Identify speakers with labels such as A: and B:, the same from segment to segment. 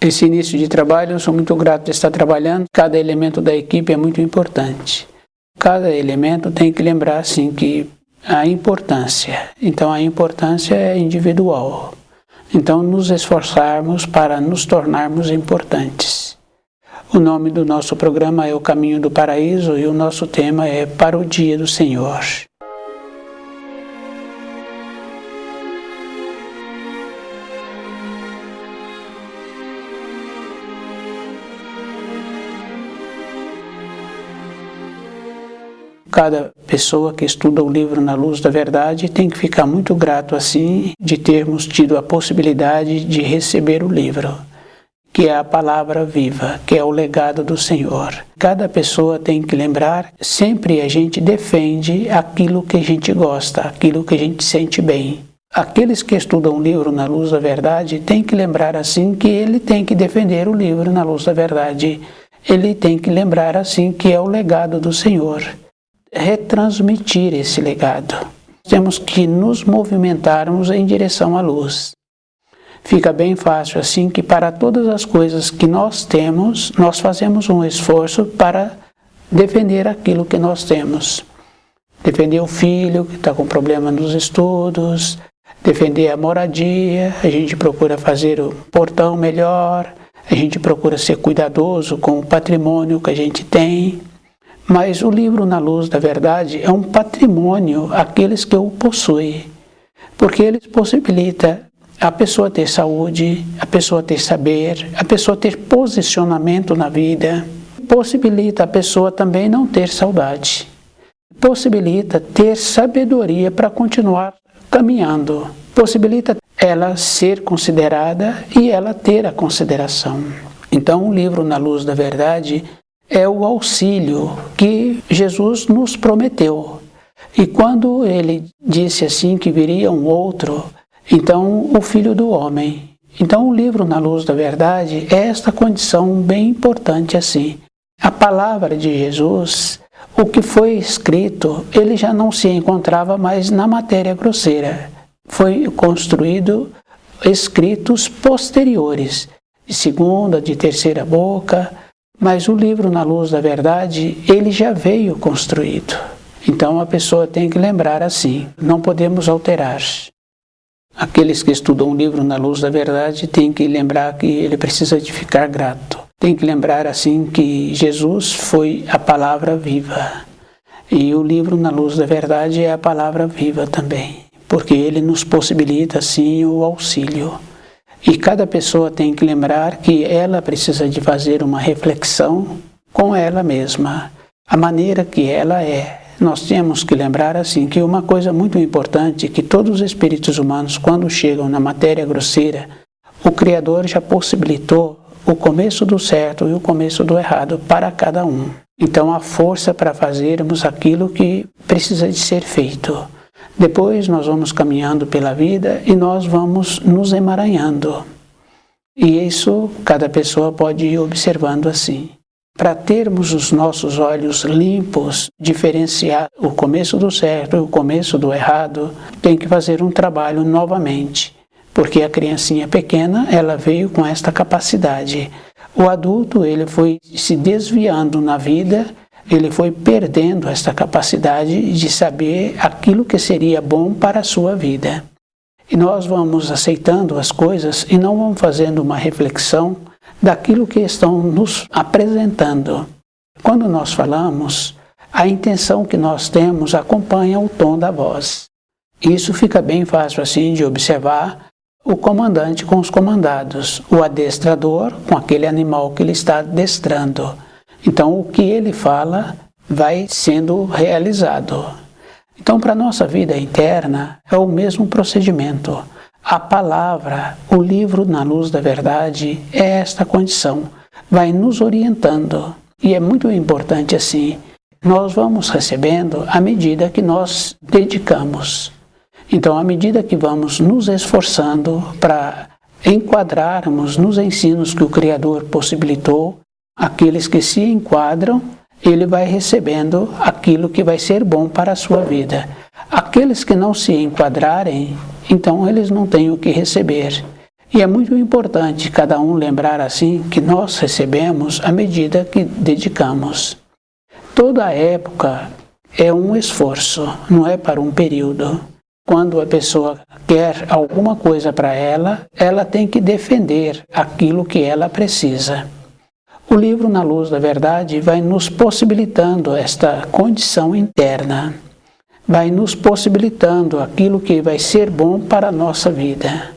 A: esse início de trabalho, eu sou muito grato de estar trabalhando. Cada elemento da equipe é muito importante. Cada elemento tem que lembrar, assim, que a importância. Então, a importância é individual. Então, nos esforçarmos para nos tornarmos importantes. O nome do nosso programa é O Caminho do Paraíso e o nosso tema é Para o Dia do Senhor. Cada pessoa que estuda o livro Na Luz da Verdade tem que ficar muito grato assim de termos tido a possibilidade de receber o livro, que é a palavra viva, que é o legado do Senhor. Cada pessoa tem que lembrar, sempre a gente defende aquilo que a gente gosta, aquilo que a gente sente bem. Aqueles que estudam o livro Na Luz da Verdade têm que lembrar assim que ele tem que defender o livro Na Luz da Verdade. Ele tem que lembrar assim que é o legado do Senhor. Retransmitir esse legado. Temos que nos movimentarmos em direção à luz. Fica bem fácil assim que para todas as coisas que nós temos, nós fazemos um esforço para defender aquilo que nós temos. Defender o filho que está com problema nos estudos, defender a moradia, a gente procura fazer o portão melhor, a gente procura ser cuidadoso com o patrimônio que a gente tem. Mas o livro Na Luz da Verdade é um patrimônio àqueles que o possuem, porque ele possibilita a pessoa ter saúde, a pessoa ter saber, a pessoa ter posicionamento na vida, possibilita a pessoa também não ter saudade, possibilita ter sabedoria para continuar caminhando, possibilita ela ser considerada e ela ter a consideração. Então o livro Na Luz da Verdade é o auxílio que Jesus nos prometeu. E quando ele disse assim que viria um outro, então o Filho do Homem. Então o livro Na Luz da Verdade é esta condição bem importante assim. A palavra de Jesus, o que foi escrito, ele já não se encontrava mais na matéria grosseira. Foi construído escritos posteriores, de segunda, de terceira boca. Mas o livro Na Luz da Verdade, ele já veio construído. Então a pessoa tem que lembrar assim, não podemos alterar. Aqueles que estudam o livro Na Luz da Verdade têm que lembrar que ele precisa de ficar grato. Tem que lembrar assim que Jesus foi a palavra viva. E o livro Na Luz da Verdade é a palavra viva também, porque ele nos possibilita assim o auxílio. E cada pessoa tem que lembrar que ela precisa de fazer uma reflexão com ela mesma, a maneira que ela é. Nós temos que lembrar assim que uma coisa muito importante, que todos os espíritos humanos, quando chegam na matéria grosseira, o Criador já possibilitou o começo do certo e o começo do errado para cada um. Então, a força para fazermos aquilo que precisa de ser feito. Depois nós vamos caminhando pela vida e nós vamos nos emaranhando. E isso cada pessoa pode ir observando assim. Para termos os nossos olhos limpos, diferenciar o começo do certo e o começo do errado, tem que fazer um trabalho novamente. Porque a criancinha pequena, ela veio com esta capacidade. O adulto, ele foi se desviando na vida, ele foi perdendo esta capacidade de saber aquilo que seria bom para a sua vida. E nós vamos aceitando as coisas e não vamos fazendo uma reflexão daquilo que estão nos apresentando. Quando nós falamos, a intenção que nós temos acompanha o tom da voz. Isso fica bem fácil assim de observar o comandante com os comandados, o adestrador com aquele animal que ele está adestrando. Então, o que ele fala vai sendo realizado. Então, para a nossa vida interna, é o mesmo procedimento. A palavra, o livro Na Luz da Verdade, é esta condição. Vai nos orientando. E é muito importante assim. Nós vamos recebendo à medida que nós dedicamos. Então, à medida que vamos nos esforçando para enquadrarmos nos ensinos que o Criador possibilitou, aqueles que se enquadram, ele vai recebendo aquilo que vai ser bom para a sua vida. Aqueles que não se enquadrarem, então eles não têm o que receber. E é muito importante cada um lembrar assim que nós recebemos à medida que dedicamos. Toda época é um esforço, não é para um período. Quando a pessoa quer alguma coisa para ela, ela tem que defender aquilo que ela precisa. O livro Na Luz da Verdade vai nos possibilitando esta condição interna, vai nos possibilitando aquilo que vai ser bom para a nossa vida.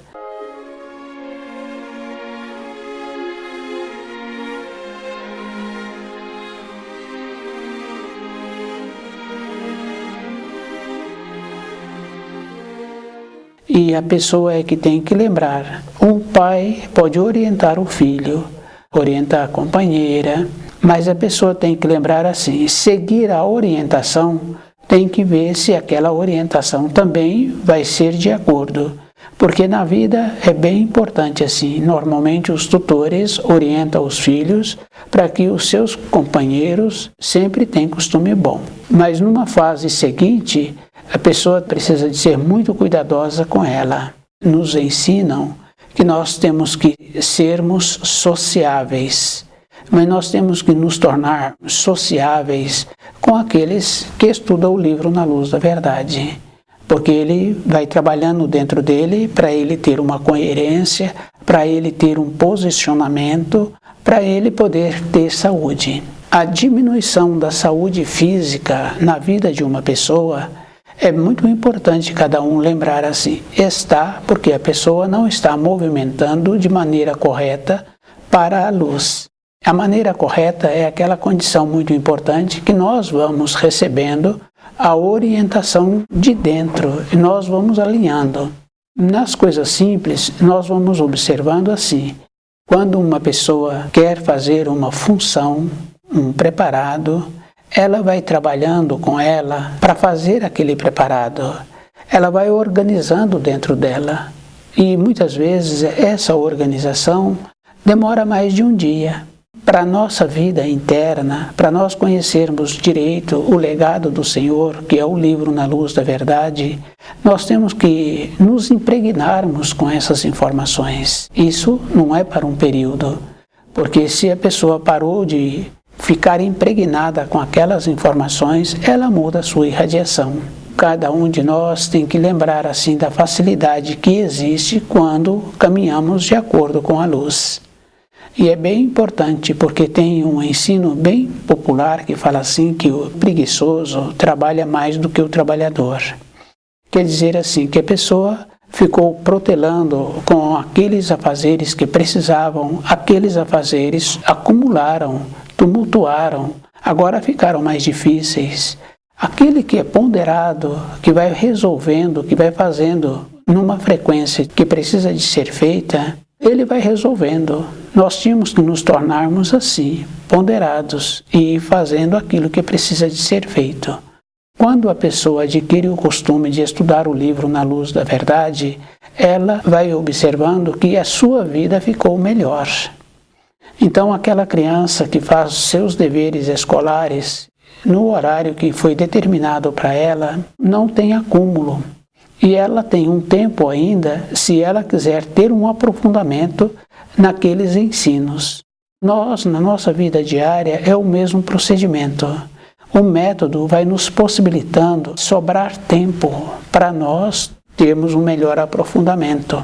A: E a pessoa é que tem que lembrar. O pai pode orientar o filho, orientar a companheira, mas a pessoa tem que lembrar assim, seguir a orientação, tem que ver se aquela orientação também vai ser de acordo. Porque na vida é bem importante assim, normalmente os tutores orientam os filhos para que os seus companheiros sempre tenham costume bom. Mas numa fase seguinte, a pessoa precisa de ser muito cuidadosa com ela. Nos ensinam que nós temos que sermos sociáveis, mas nós temos que nos tornar sociáveis com aqueles que estudam o livro Na Luz da Verdade, porque ele vai trabalhando dentro dele para ele ter uma coerência, para ele ter um posicionamento, para ele poder ter saúde. A diminuição da saúde física na vida de uma pessoa é muito importante cada um lembrar assim, está porque a pessoa não está movimentando de maneira correta para a luz. A maneira correta é aquela condição muito importante que nós vamos recebendo a orientação de dentro e nós vamos alinhando. Nas coisas simples, nós vamos observando assim, quando uma pessoa quer fazer uma função, um preparado, ela vai trabalhando com ela para fazer aquele preparado. Ela vai organizando dentro dela. E muitas vezes essa organização demora mais de um dia. Para a nossa vida interna, para nós conhecermos direito o legado do Senhor, que é o livro Na Luz da Verdade, nós temos que nos impregnarmos com essas informações. Isso não é para um período, porque se a pessoa parou de ficar impregnada com aquelas informações, ela muda a sua irradiação. Cada um de nós tem que lembrar assim da facilidade que existe quando caminhamos de acordo com a luz. E é bem importante porque tem um ensino bem popular que fala assim que o preguiçoso trabalha mais do que o trabalhador. Quer dizer assim que a pessoa ficou protelando com aqueles afazeres que precisavam, aqueles afazeres acumularam, tumultuaram, agora ficaram mais difíceis. Aquele que é ponderado, que vai resolvendo, que vai fazendo numa frequência que precisa de ser feita, ele vai resolvendo. Nós tínhamos que nos tornarmos assim, ponderados e fazendo aquilo que precisa de ser feito. Quando a pessoa adquire o costume de estudar o livro Na Luz da Verdade, ela vai observando que a sua vida ficou melhor. Então, aquela criança que faz os seus deveres escolares no horário que foi determinado para ela, não tem acúmulo. E ela tem um tempo ainda, se ela quiser ter um aprofundamento naqueles ensinos. Nós, na nossa vida diária, é o mesmo procedimento. O método vai nos possibilitando sobrar tempo para nós termos um melhor aprofundamento.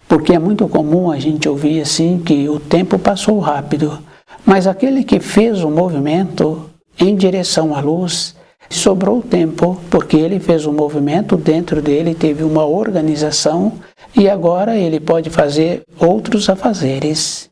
A: Porque é muito comum a gente ouvir assim que o tempo passou rápido, mas aquele que fez o movimento em direção à luz, sobrou tempo, porque ele fez um movimento dentro dele, teve uma organização e agora ele pode fazer outros afazeres.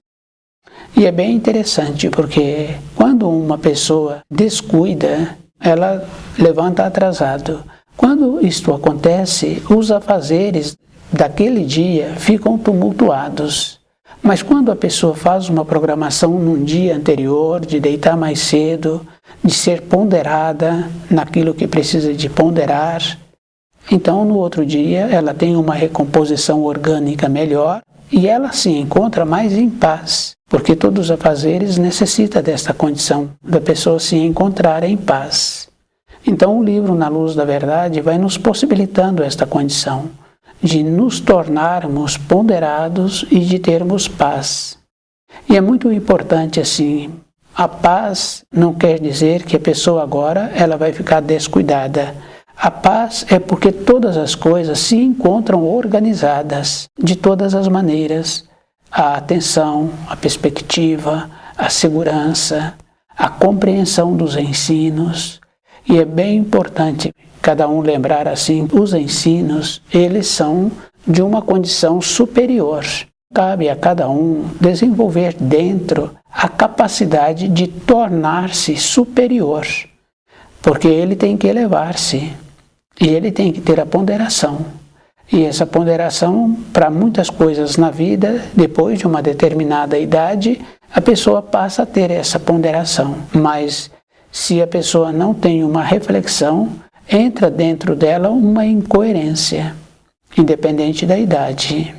A: E é bem interessante, porque quando uma pessoa descuida, ela levanta atrasado. Quando isto acontece, os afazeres daquele dia ficam tumultuados. Mas quando a pessoa faz uma programação num dia anterior, de deitar mais cedo, de ser ponderada naquilo que precisa de ponderar, então no outro dia ela tem uma recomposição orgânica melhor e ela se encontra mais em paz, porque todos os afazeres necessitam desta condição, da pessoa se encontrar em paz. Então o livro Na Luz da Verdade vai nos possibilitando esta condição de nos tornarmos ponderados e de termos paz. E é muito importante assim, a paz não quer dizer que a pessoa agora ela vai ficar descuidada. A paz é porque todas as coisas se encontram organizadas de todas as maneiras. A atenção, a perspectiva, a segurança, a compreensão dos ensinos. E é bem importante cada um lembrar assim, os ensinos, eles são de uma condição superior. Cabe a cada um desenvolver dentro a capacidade de tornar-se superior, porque ele tem que elevar-se e ele tem que ter a ponderação. E essa ponderação, para muitas coisas na vida, depois de uma determinada idade, a pessoa passa a ter essa ponderação. Mas se a pessoa não tem uma reflexão, entra dentro dela uma incoerência, independente da idade.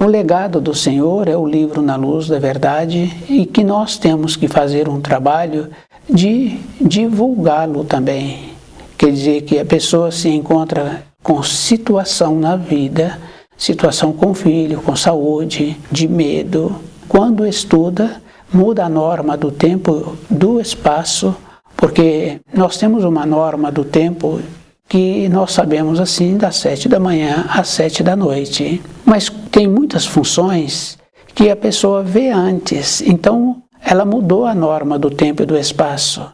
A: O legado do Senhor é o livro Na Luz da Verdade e que nós temos que fazer um trabalho de divulgá-lo também. Quer dizer que a pessoa se encontra com situação na vida, situação com filho, com saúde, de medo. Quando estuda, muda a norma do tempo, do espaço, porque nós temos uma norma do tempo que nós sabemos assim das 7 da manhã às 7 da noite. Mas tem muitas funções que a pessoa vê antes, então ela mudou a norma do tempo e do espaço.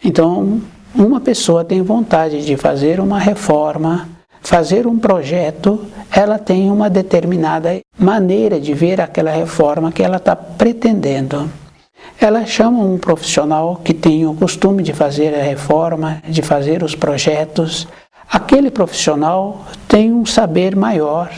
A: Então, uma pessoa tem vontade de fazer uma reforma, fazer um projeto, ela tem uma determinada maneira de ver aquela reforma que ela está pretendendo. Ela chama um profissional que tem o costume de fazer a reforma, de fazer os projetos. Aquele profissional tem um saber maior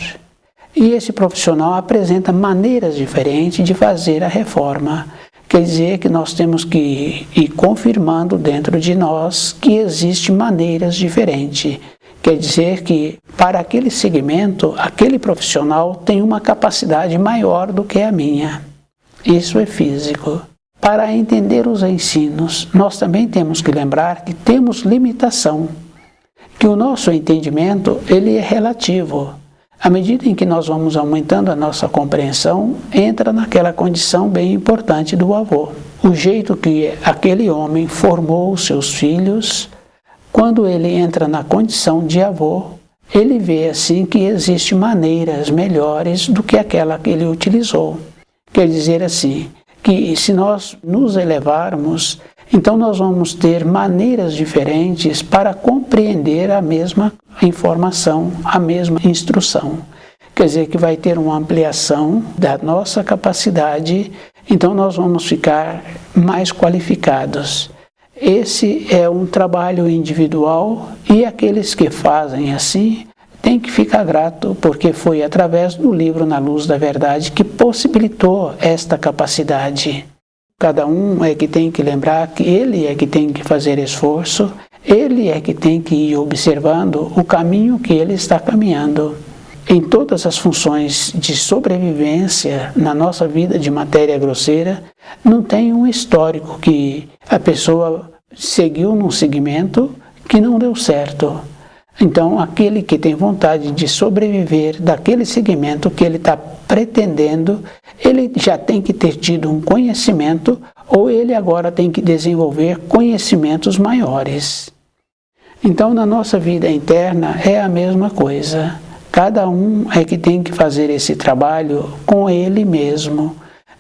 A: e esse profissional apresenta maneiras diferentes de fazer a reforma. Quer dizer que nós temos que ir confirmando dentro de nós que existem maneiras diferentes. Quer dizer que para aquele segmento, aquele profissional tem uma capacidade maior do que a minha. Isso é físico. Para entender os ensinos, nós também temos que lembrar que temos limitação, que o nosso entendimento ele é relativo. À medida em que nós vamos aumentando a nossa compreensão, entra naquela condição bem importante do avô. O jeito que aquele homem formou os seus filhos, quando ele entra na condição de avô, ele vê assim que existem maneiras melhores do que aquela que ele utilizou. Quer dizer assim, que se nós nos elevarmos, então nós vamos ter maneiras diferentes para compreender a mesma informação, a mesma instrução. Quer dizer que vai ter uma ampliação da nossa capacidade, então nós vamos ficar mais qualificados. Esse é um trabalho individual e aqueles que fazem assim tem que ficar grato, porque foi através do livro Na Luz da Verdade que possibilitou esta capacidade. Cada um é que tem que lembrar que ele é que tem que fazer esforço, ele é que tem que ir observando o caminho que ele está caminhando. Em todas as funções de sobrevivência na nossa vida de matéria grosseira, não tem um histórico que a pessoa seguiu num segmento que não deu certo. Então, aquele que tem vontade de sobreviver daquele segmento que ele está pretendendo, ele já tem que ter tido um conhecimento ou ele agora tem que desenvolver conhecimentos maiores. Então, na nossa vida interna é a mesma coisa. Cada um é que tem que fazer esse trabalho com ele mesmo,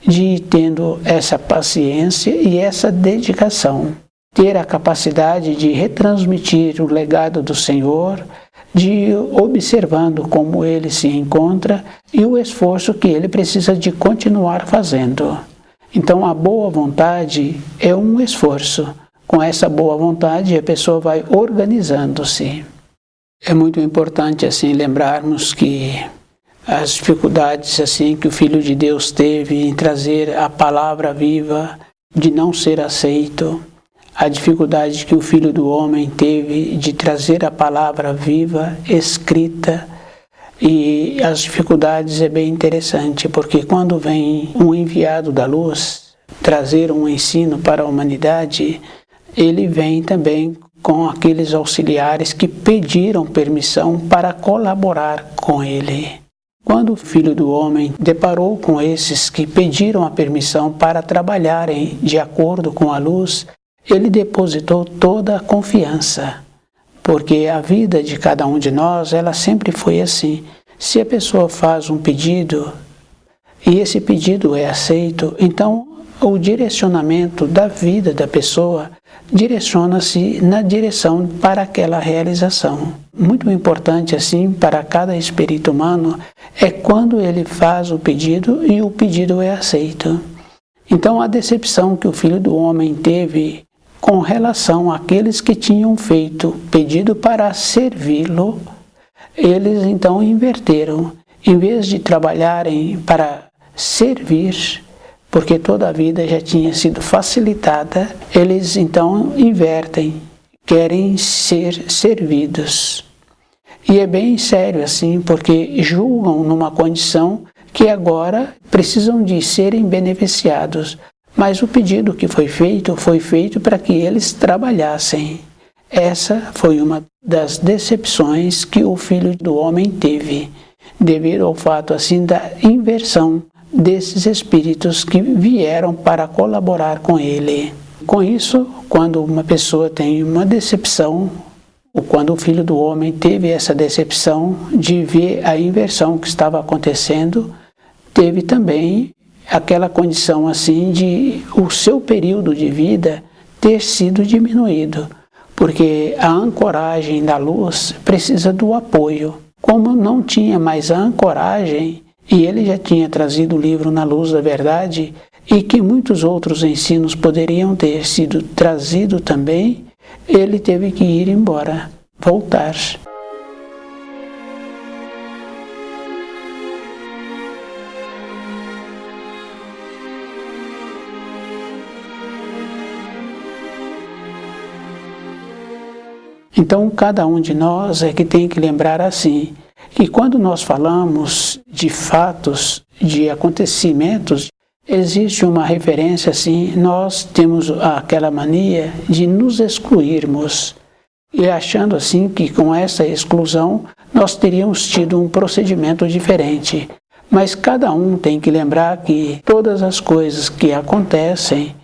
A: de tendo essa paciência e essa dedicação. Ter a capacidade de retransmitir o legado do Senhor, de ir observando como ele se encontra e o esforço que ele precisa de continuar fazendo. Então a boa vontade é um esforço. Com essa boa vontade a pessoa vai organizando-se. É muito importante assim lembrarmos que as dificuldades assim que o Filho de Deus teve em trazer a palavra viva, de não ser aceito, a dificuldade que o Filho do Homem teve de trazer a palavra viva, escrita, E as dificuldades é bem interessante, porque quando vem um enviado da luz trazer um ensino para a humanidade, ele vem também com aqueles auxiliares que pediram permissão para colaborar com ele. Quando o Filho do Homem deparou com esses que pediram a permissão para trabalharem de acordo com a luz, ele depositou toda a confiança, porque a vida de cada um de nós, ela sempre foi assim. Se a pessoa faz um pedido e esse pedido é aceito, então o direcionamento da vida da pessoa direciona-se na direção para aquela realização. Muito importante assim para cada espírito humano é quando ele faz o pedido e o pedido é aceito. Então a decepção que o Filho do Homem teve com relação àqueles que tinham feito pedido para servi-lo, eles então inverteram. Em vez de trabalharem para servir, porque toda a vida já tinha sido facilitada, eles então invertem, querem ser servidos. E é bem sério assim, porque julgam numa condição que agora precisam de serem beneficiados. Mas o pedido que foi feito para que eles trabalhassem. Essa foi uma das decepções que o Filho do Homem teve, devido ao fato assim da inversão desses espíritos que vieram para colaborar com ele. Com isso, quando uma pessoa tem uma decepção, ou quando o Filho do Homem teve essa decepção de ver a inversão que estava acontecendo, teve também aquela condição assim de o seu período de vida ter sido diminuído, porque a ancoragem da luz precisa do apoio. Como não tinha mais a ancoragem, e ele já tinha trazido o livro Na Luz da Verdade, e que muitos outros ensinos poderiam ter sido trazidos também, ele teve que ir embora, voltar. Então, cada um de nós é que tem que lembrar assim, que quando nós falamos de fatos, de acontecimentos, existe uma referência assim, nós temos aquela mania de nos excluirmos, e achando assim que com essa exclusão nós teríamos tido um procedimento diferente. Mas cada um tem que lembrar que todas as coisas que acontecem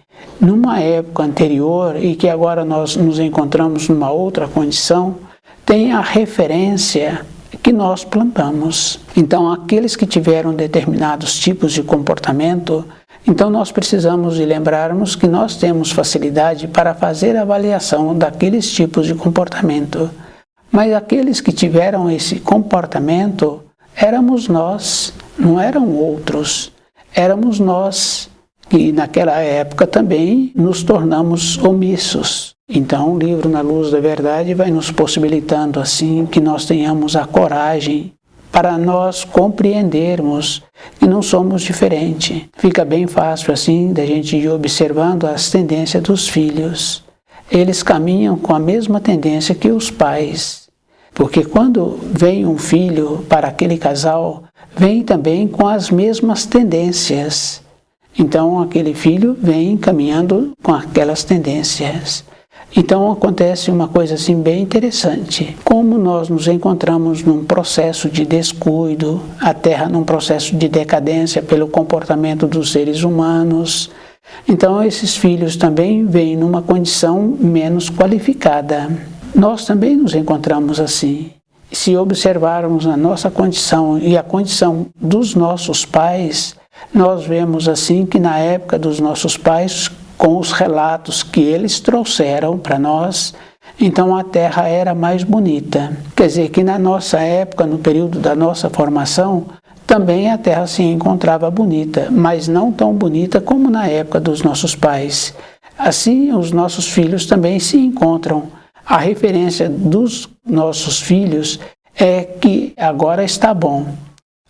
A: numa época anterior e que agora nós nos encontramos numa outra condição, tem a referência que nós plantamos. Então, aqueles que tiveram determinados tipos de comportamento, então nós precisamos de lembrarmos que nós temos facilidade para fazer a avaliação daqueles tipos de comportamento. Mas aqueles que tiveram esse comportamento, éramos nós, não eram outros, éramos nós, que naquela época também nos tornamos omissos. Então o livro Na Luz da Verdade vai nos possibilitando assim que nós tenhamos a coragem para nós compreendermos que não somos diferentes. Fica bem fácil assim da gente ir observando as tendências dos filhos. Eles caminham com a mesma tendência que os pais. Porque quando vem um filho para aquele casal, vem também com as mesmas tendências. Então aquele filho vem caminhando com aquelas tendências. Então acontece uma coisa assim bem interessante. Como nós nos encontramos num processo de descuido, a Terra num processo de decadência pelo comportamento dos seres humanos, então esses filhos também vêm numa condição menos qualificada. Nós também nos encontramos assim. Se observarmos a nossa condição e a condição dos nossos pais, nós vemos assim que na época dos nossos pais, com os relatos que eles trouxeram para nós, então a Terra era mais bonita. Quer dizer que na nossa época, no período da nossa formação, também a Terra se encontrava bonita, mas não tão bonita como na época dos nossos pais. Assim, os nossos filhos também se encontram. A referência dos nossos filhos é que agora está bom.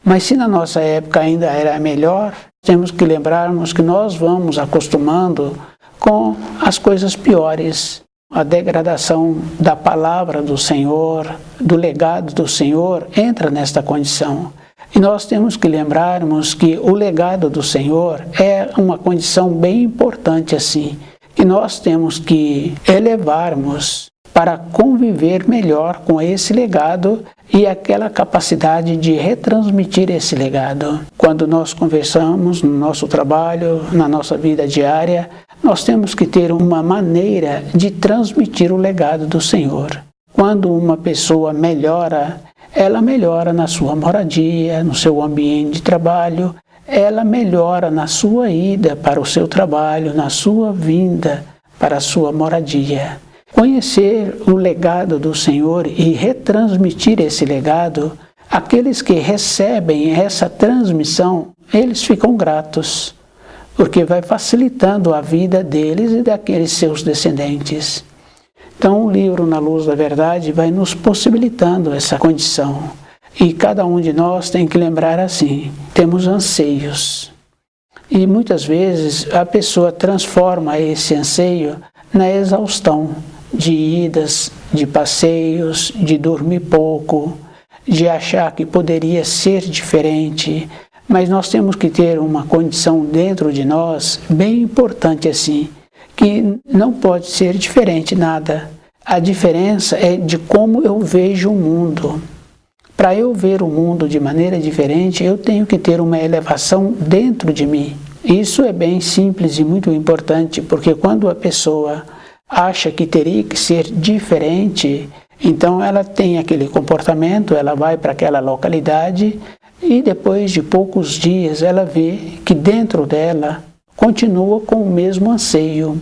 A: Mas se na nossa época ainda era melhor, temos que lembrarmos que nós vamos acostumando com as coisas piores. a degradação da palavra do Senhor, do legado do Senhor, entra nesta condição. E nós temos que lembrarmos que o legado do Senhor é uma condição bem importante assim, que nós temos que elevarmos para conviver melhor com esse legado e aquela capacidade de retransmitir esse legado. Quando nós conversamos no nosso trabalho, na nossa vida diária, nós temos que ter uma maneira de transmitir o legado do Senhor. Quando uma pessoa melhora, ela melhora na sua moradia, no seu ambiente de trabalho, ela melhora na sua ida para o seu trabalho, na sua vinda para a sua moradia. Conhecer o legado do Senhor e retransmitir esse legado, aqueles que recebem essa transmissão, eles ficam gratos, porque vai facilitando a vida deles e daqueles seus descendentes. Então o livro Na Luz da Verdade vai nos possibilitando essa condição. E cada um de nós tem que lembrar assim, temos anseios. E muitas vezes a pessoa transforma esse anseio na exaustão de idas, de passeios, de dormir pouco, de achar que poderia ser diferente. Mas nós temos que ter uma condição dentro de nós bem importante assim, que não pode ser diferente nada. A diferença é de como eu vejo o mundo. Para eu ver o mundo de maneira diferente, eu tenho que ter uma elevação dentro de mim. Isso é bem simples e muito importante, porque quando a pessoa acha que teria que ser diferente, então ela tem aquele comportamento, ela vai para aquela localidade e depois de poucos dias ela vê que dentro dela continua com o mesmo anseio.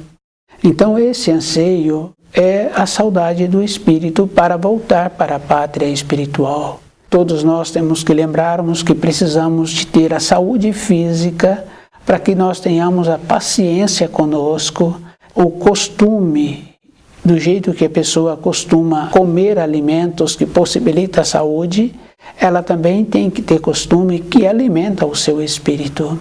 A: Então esse anseio é a saudade do espírito para voltar para a pátria espiritual. Todos nós temos que lembrarmos que precisamos de ter a saúde física para que nós tenhamos a paciência conosco, o costume, do jeito que a pessoa costuma comer alimentos que possibilitam a saúde, ela também tem que ter costume que alimenta o seu espírito.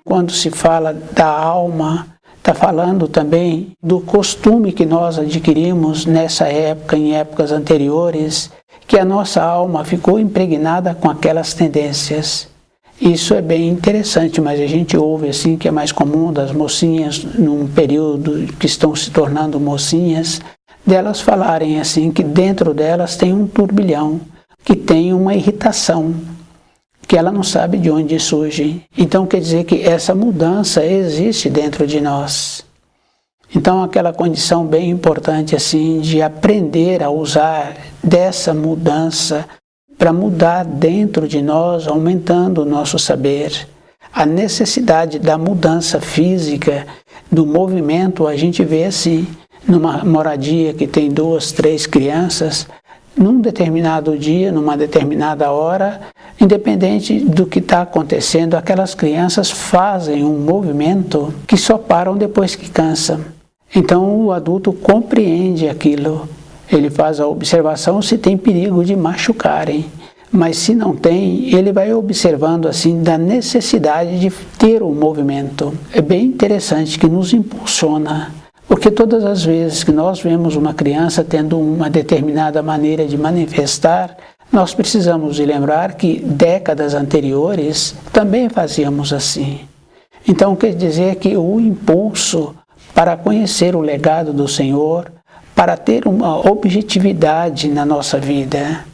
A: Quando se fala da alma, está falando também do costume que nós adquirimos nessa época, em épocas anteriores, que a nossa alma ficou impregnada com aquelas tendências. Isso é bem interessante, mas a gente ouve assim que é mais comum das mocinhas, num período que estão se tornando mocinhas, delas falarem assim que dentro delas tem um turbilhão, que tem uma irritação, que ela não sabe de onde surge. Então quer dizer que essa mudança existe dentro de nós. Então aquela condição bem importante assim de aprender a usar dessa mudança para mudar dentro de nós, aumentando o nosso saber. A necessidade da mudança física, do movimento, a gente vê assim, numa moradia que tem 2, 3 crianças, num determinado dia, numa determinada hora, independente do que está acontecendo, aquelas crianças fazem um movimento que só param depois que cansam. Então o adulto compreende aquilo, ele faz a observação se tem perigo de machucarem, mas se não tem, ele vai observando assim da necessidade de ter um movimento. É bem interessante que nos impulsiona. Porque todas as vezes que nós vemos uma criança tendo uma determinada maneira de manifestar, nós precisamos de lembrar que décadas anteriores também fazíamos assim. Então quer dizer que o impulso para conhecer o legado do Senhor, para ter uma objetividade na nossa vida,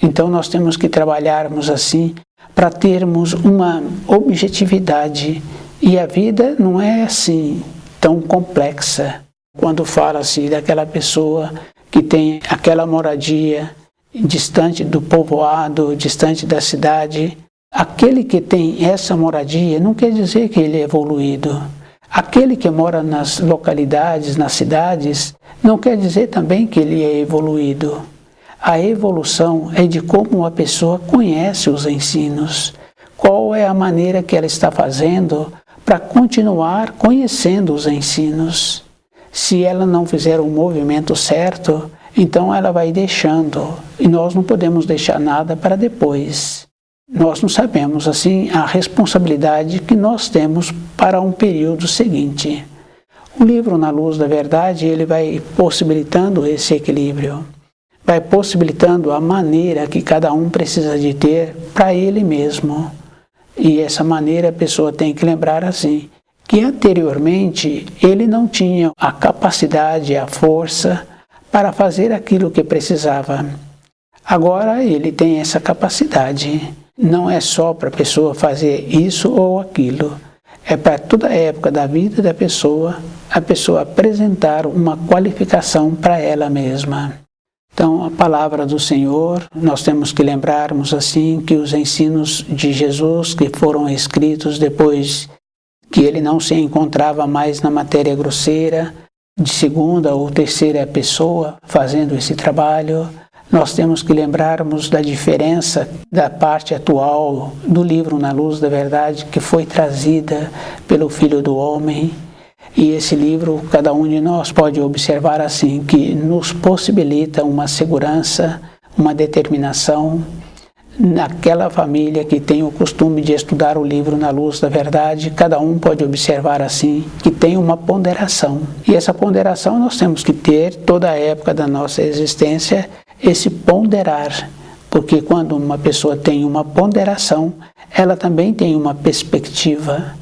A: então nós temos que trabalharmos assim para termos uma objetividade. E a vida não é assim tão complexa. Quando fala-se daquela pessoa que tem aquela moradia distante do povoado, distante da cidade, aquele que tem essa moradia não quer dizer que ele é evoluído. Aquele que mora nas localidades, nas cidades, não quer dizer também que ele é evoluído. A evolução é de como a pessoa conhece os ensinos, qual é a maneira que ela está fazendo para continuar conhecendo os ensinos. Se ela não fizer o movimento certo, Então ela vai deixando, e nós não podemos deixar nada para depois. Nós não sabemos, assim, a responsabilidade que nós temos para um período seguinte. O livro Na Luz da Verdade, ele vai possibilitando esse equilíbrio, vai possibilitando a maneira que cada um precisa de ter para ele mesmo. E essa maneira a pessoa tem que lembrar assim, que anteriormente ele não tinha a capacidade, a força para fazer aquilo que precisava. Agora ele tem essa capacidade. Não é só para a pessoa fazer isso ou aquilo. É para toda a época da vida da pessoa, a pessoa apresentar uma qualificação para ela mesma. Então, a palavra do Senhor, nós temos que lembrarmos assim que os ensinos de Jesus que foram escritos depois que ele não se encontrava mais na matéria grosseira, de segunda ou terceira pessoa fazendo esse trabalho, nós temos que lembrarmos da diferença da parte atual do livro Na Luz da Verdade que foi trazida pelo Filho do Homem. E esse livro, cada um de nós pode observar assim, que nos possibilita uma segurança, uma determinação. Naquela família que tem o costume de estudar o livro Na Luz da Verdade, cada um pode observar assim, que tem uma ponderação. E essa ponderação nós temos que ter toda a época da nossa existência, esse ponderar. Porque quando uma pessoa tem uma ponderação, ela também tem uma perspectiva.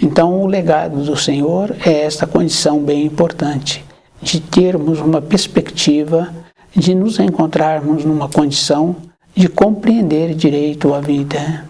A: Então, o legado do Senhor é esta condição bem importante, de termos uma perspectiva, de nos encontrarmos numa condição de compreender direito a vida.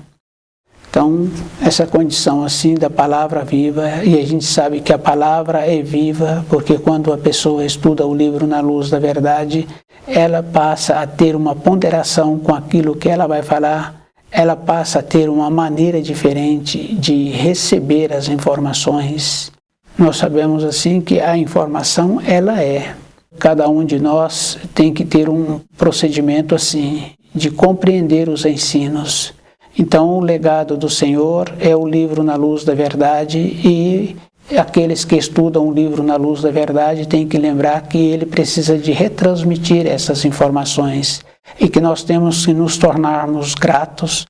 A: Então, essa condição assim da palavra viva, e a gente sabe que a palavra é viva, porque quando a pessoa estuda o livro Na Luz da Verdade, ela passa a ter uma ponderação com aquilo que ela vai falar, ela passa a ter uma maneira diferente de receber as informações. Nós sabemos assim que a informação, ela é. Cada um de nós tem que ter um procedimento assim, de compreender os ensinos. Então, o legado do Senhor é o livro Na Luz da Verdade, e aqueles que estudam o livro Na Luz da Verdade têm que lembrar que ele precisa de retransmitir essas informações e que nós temos que nos tornarmos gratos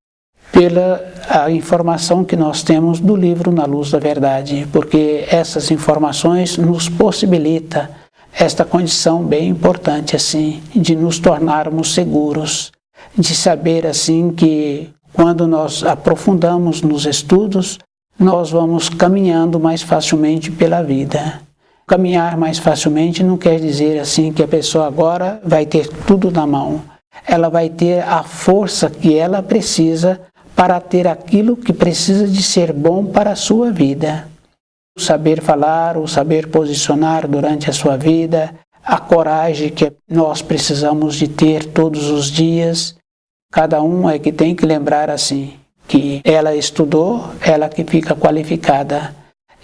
A: pela a informação que nós temos do livro Na Luz da Verdade, porque essas informações nos possibilitam esta condição bem importante assim, de nos tornarmos seguros, de saber assim que quando nós aprofundamos nos estudos, nós vamos caminhando mais facilmente pela vida. Caminhar mais facilmente não quer dizer assim que a pessoa agora vai ter tudo na mão. Ela vai ter a força que ela precisa para ter aquilo que precisa de ser bom para a sua vida. O saber falar, o saber posicionar durante a sua vida, a coragem que nós precisamos de ter todos os dias. Cada um é que tem que lembrar assim, que ela estudou, ela que fica qualificada.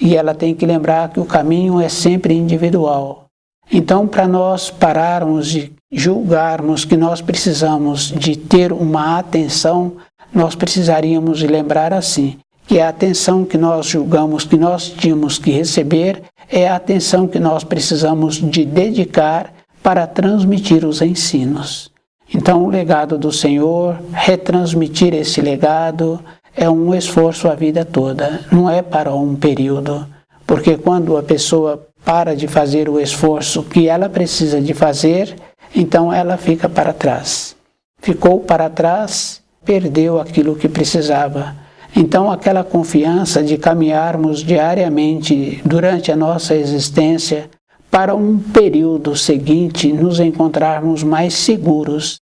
A: E ela tem que lembrar que o caminho é sempre individual. Então, para nós pararmos de julgarmos que nós precisamos de ter uma atenção, nós precisaríamos de lembrar assim, que a atenção que nós julgamos que nós tínhamos que receber é a atenção que nós precisamos de dedicar para transmitir os ensinos. Então, o legado do Senhor, retransmitir esse legado, é um esforço a vida toda, não é para um período, porque quando a pessoa para de fazer o esforço que ela precisa de fazer, então ela fica para trás. Ficou para trás, perdeu aquilo que precisava. Então aquela confiança de caminharmos diariamente durante a nossa existência para um período seguinte nos encontrarmos mais seguros